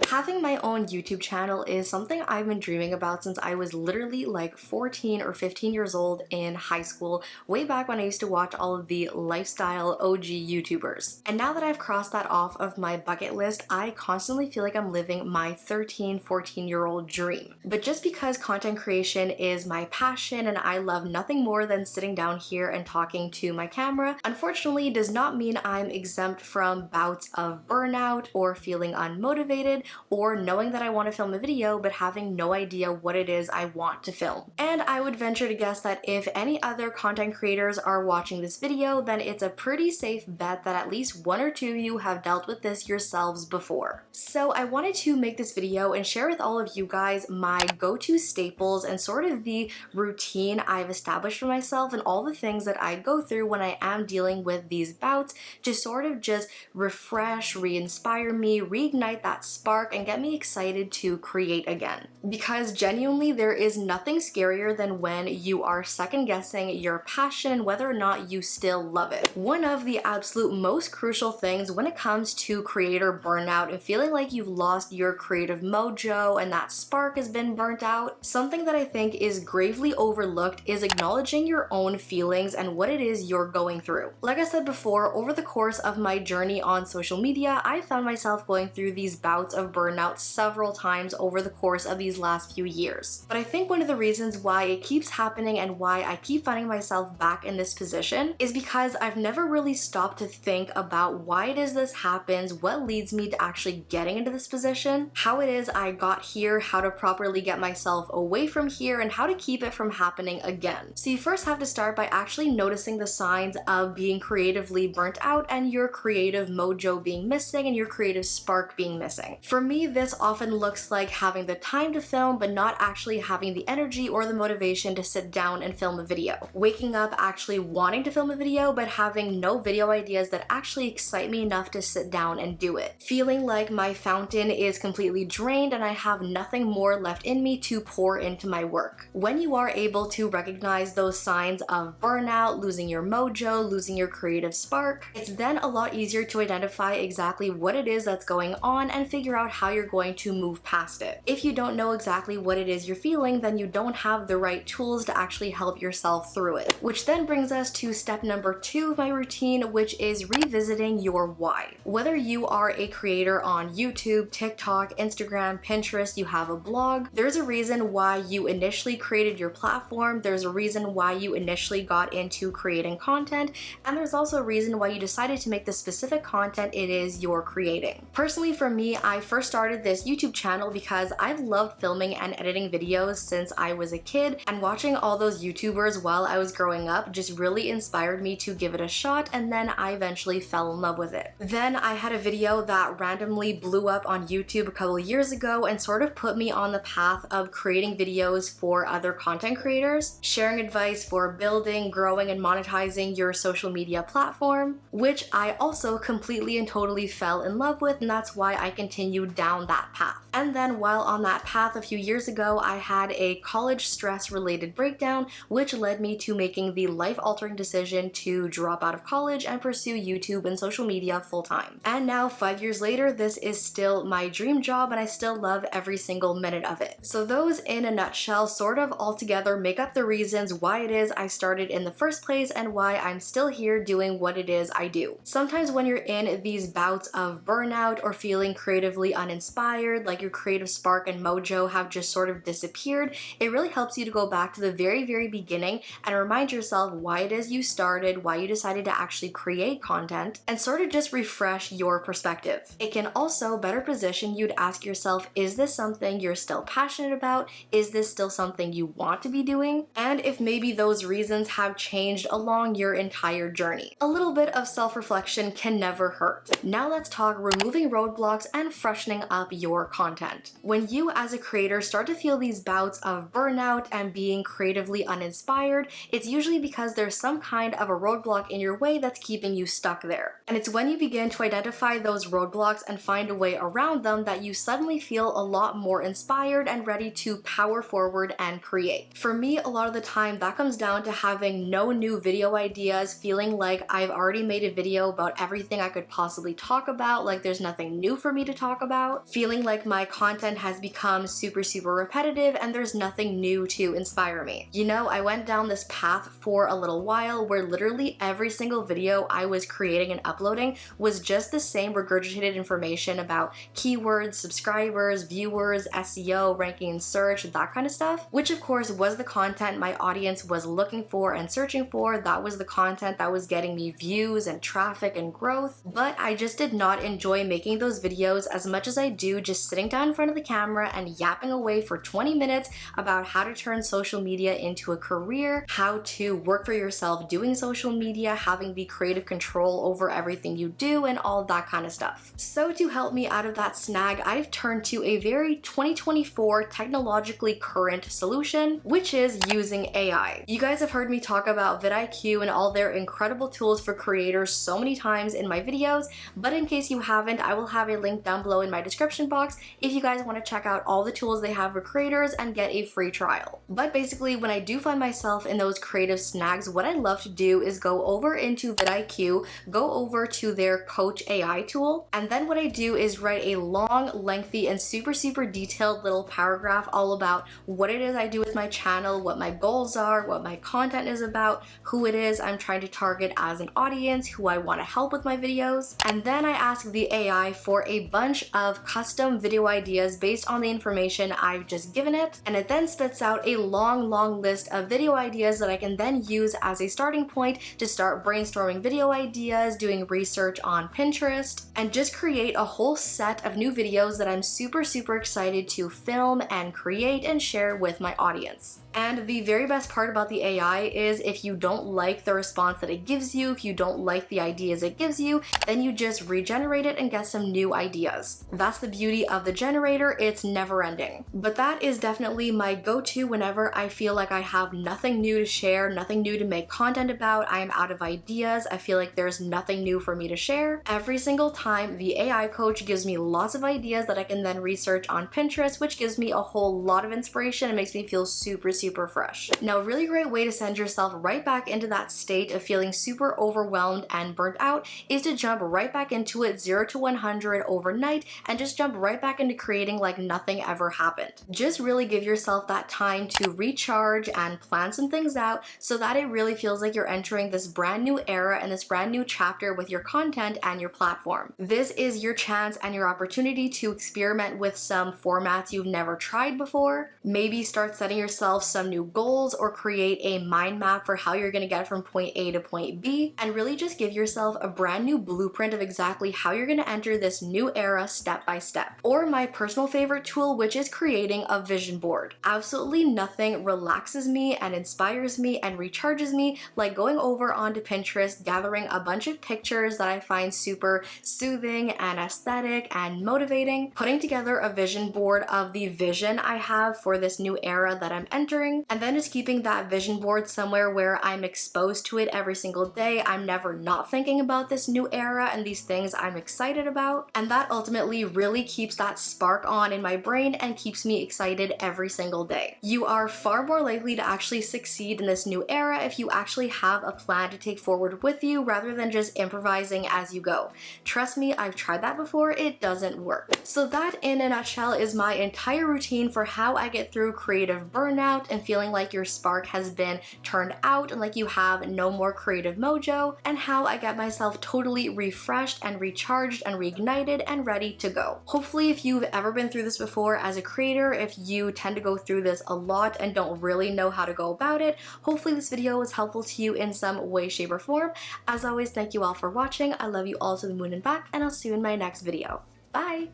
Having my own YouTube channel is something I've been dreaming about since I was literally like 14 or 15 years old in high school, way back when I used to watch all of the lifestyle OG YouTubers. And now that I've crossed that off of my bucket list, I constantly feel like I'm living my 13, 14-year-old dream. But just because content creation is my passion and I love nothing more than sitting down here and talking to my camera, unfortunately does not mean I'm exempt from bouts of burnout or feeling unmotivated or knowing that I want to film a video but having no idea what it is I want to film. And I would venture to guess that if any other content creators are watching this video, then it's a pretty safe bet that at least one or two of you have dealt with this yourselves before. So I wanted to make this video and share with all of you guys my go-to staples and sort of the routine I've established for myself and all the things that I go through when I am dealing with these bouts to sort of just refresh, re-inspire me, reignite that spark, and get me excited to create again. Because genuinely, there is nothing scarier than when you are second guessing your passion and whether or not you still love it. One of the absolute most crucial things when it comes to creator burnout and feeling like you've lost your creative mojo and that spark has been burnt out, something that I think is gravely overlooked is acknowledging your own feelings and what it is you're going through. Like I said before, over the course of my journey on social media, I found myself going through these bouts of burnout several times over the course of these last few years. But I think one of the reasons why it keeps happening and why I keep finding myself back in this position is because I've never really stopped to think about why it is this happens, what leads me to actually getting into this position, how it is I got here, how to properly get myself away from here, and how to keep it from happening again. So you first have to start by actually noticing the signs of being creatively burnt out and your creative mojo being missing and your creative spark being missing. For me, this often looks like having the time to film but not actually having the energy or the motivation to sit down and film a video. Waking up actually wanting to film a video but having no video ideas that actually excite me enough to sit down and do it. Feeling like my fountain is completely drained and I have nothing more left in me to pour into my work. When you are able to recognize those signs of burnout, losing your mojo, losing your creative spark, it's then a lot easier to identify exactly what it is that's going on and figure out how you're going to move past it. If you don't know exactly what it is you're feeling, then you don't have the right tools to actually help yourself through it. Which then brings us to step number 2 of my routine, which is revisiting your why. Whether you are a creator on YouTube, TikTok, Instagram, Pinterest, you have a blog, there's a reason why you initially created your platform, there's a reason why you initially got into creating content, and there's also a reason why you decided to make the specific content it is you're creating. Personally, for me, I first started this YouTube channel because I've loved filming and editing videos since I was a kid, and watching all those YouTubers while I was growing up just really inspired me to give it a shot, and then I eventually fell in love with it. Then I had a video that randomly blew up on YouTube a couple of years ago and sort of put me on the path of creating videos for other content creators, sharing advice for building, growing, and monetizing your social media platform, which I also completely and totally fell in love with, and that's why I continued down that path. And then while on that path a few years ago, I had a college stress-related breakdown, which led me to making the life-altering decision to drop out of college and pursue YouTube and social media full-time. And now, 5 years later, this is still my dream job and I still love every single minute of it. So those, in a nutshell, sort of altogether make up the reasons why it is I started in the first place and why I'm still here doing what it is I do. Sometimes when you're in these bouts of burnout or feeling creatively uninspired, like your creative spark and mojo have just sort of disappeared, it really helps you to go back to the very beginning and remind yourself why it is you started, why you decided to actually create content, and sort of just refresh your perspective. It can also better position you to ask yourself, is this something you're still passionate about? Is this still something you want to be doing? And if maybe those reasons have changed along your entire journey. A little bit of self-reflection can never hurt. Now let's talk removing roadblocks and freshening up your content. When you as a creator start to feel these bouts of burnout and being creatively uninspired, it's usually because there's some kind of a roadblock in your way that's keeping you stuck there. And it's when you begin to identify those roadblocks and find a way around them that you suddenly feel a lot more inspired and ready to power forward and create. For me, a lot of the time that comes down to having no new video ideas, feeling like I've already made a video about everything I could possibly talk about, like there's nothing new for me to talk about. about, feeling like my content has become super repetitive and there's nothing new to inspire me. You know, I went down this path for a little while where literally every single video I was creating and uploading was just the same regurgitated information about keywords, subscribers, viewers, SEO, ranking in search, that kind of stuff, which of course was the content my audience was looking for and searching for. That was the content that was getting me views and traffic and growth, but I just did not enjoy making those videos as much as I do just sitting down in front of the camera and yapping away for 20 minutes about how to turn social media into a career, how to work for yourself doing social media, having the creative control over everything you do, and all that kind of stuff. So to help me out of that snag, I've turned to a very 2024 technologically current solution, which is using AI. You guys have heard me talk about vidIQ and all their incredible tools for creators so many times in my videos, but in case you haven't, I will have a link down below in my description box if you guys want to check out all the tools they have for creators and get a free trial. But basically, when I do find myself in those creative snags, what I love to do is go over into vidIQ, go over to their Coach AI tool, and then what I do is write a long, lengthy, and super detailed little paragraph all about what it is I do with my channel, what my goals are, what my content is about, who it is I'm trying to target as an audience, who I want to help with my videos, and then I ask the AI for a bunch of custom video ideas based on the information I've just given it, and it then spits out a long list of video ideas that I can then use as a starting point to start brainstorming video ideas, doing research on Pinterest, and just create a whole set of new videos that I'm super excited to film and create and share with my audience. And the very best part about the AI is if you don't like the response that it gives you, if you don't like the ideas it gives you, then you just regenerate it and get some new ideas. That's the beauty of the generator, it's never ending. But that is definitely my go-to whenever I feel like I have nothing new to share, nothing new to make content about, I am out of ideas, I feel like there's nothing new for me to share. Every single time, the AI coach gives me lots of ideas that I can then research on Pinterest, which gives me a whole lot of inspiration and makes me feel super fresh. Now, a really great way to send yourself right back into that state of feeling super overwhelmed and burnt out is to jump right back into it 0 to 100 overnight and just jump right back into creating like nothing ever happened. Just really give yourself that time to recharge and plan some things out so that it really feels like you're entering this brand new era and this brand new chapter with your content and your platform. This is your chance and your opportunity to experiment with some formats you've never tried before. Maybe start setting yourself some new goals or create a mind map for how you're going to get from point A to point B, and really just give yourself a brand new blueprint of exactly how you're going to enter this new era step by step. Or my personal favorite tool, which is creating a vision board. Absolutely nothing relaxes me and inspires me and recharges me like going over onto Pinterest, gathering a bunch of pictures that I find super soothing and aesthetic and motivating, putting together a vision board of the vision I have for this new era that I'm entering, and then just keeping that vision board somewhere where I'm exposed to it every single day. I'm never not thinking about this new era and these things I'm excited about, and that ultimately really keeps that spark on in my brain and keeps me excited every single day. You are far more likely to actually succeed in this new era if you actually have a plan to take forward with you rather than just improvising as you go. Trust me, I've tried that before, it doesn't work. So that in a nutshell is my entire routine for how I get through creative burnout and feeling like your spark has been turned out and like you have no more creative mojo, and how I get myself totally refreshed and recharged and reignited and ready to go. Hopefully, if you've ever been through this before as a creator, if you tend to go through this a lot and don't really know how to go about it, hopefully this video was helpful to you in some way, shape, or form. As always, thank you all for watching. I love you all to the moon and back, and I'll see you in my next video. Bye!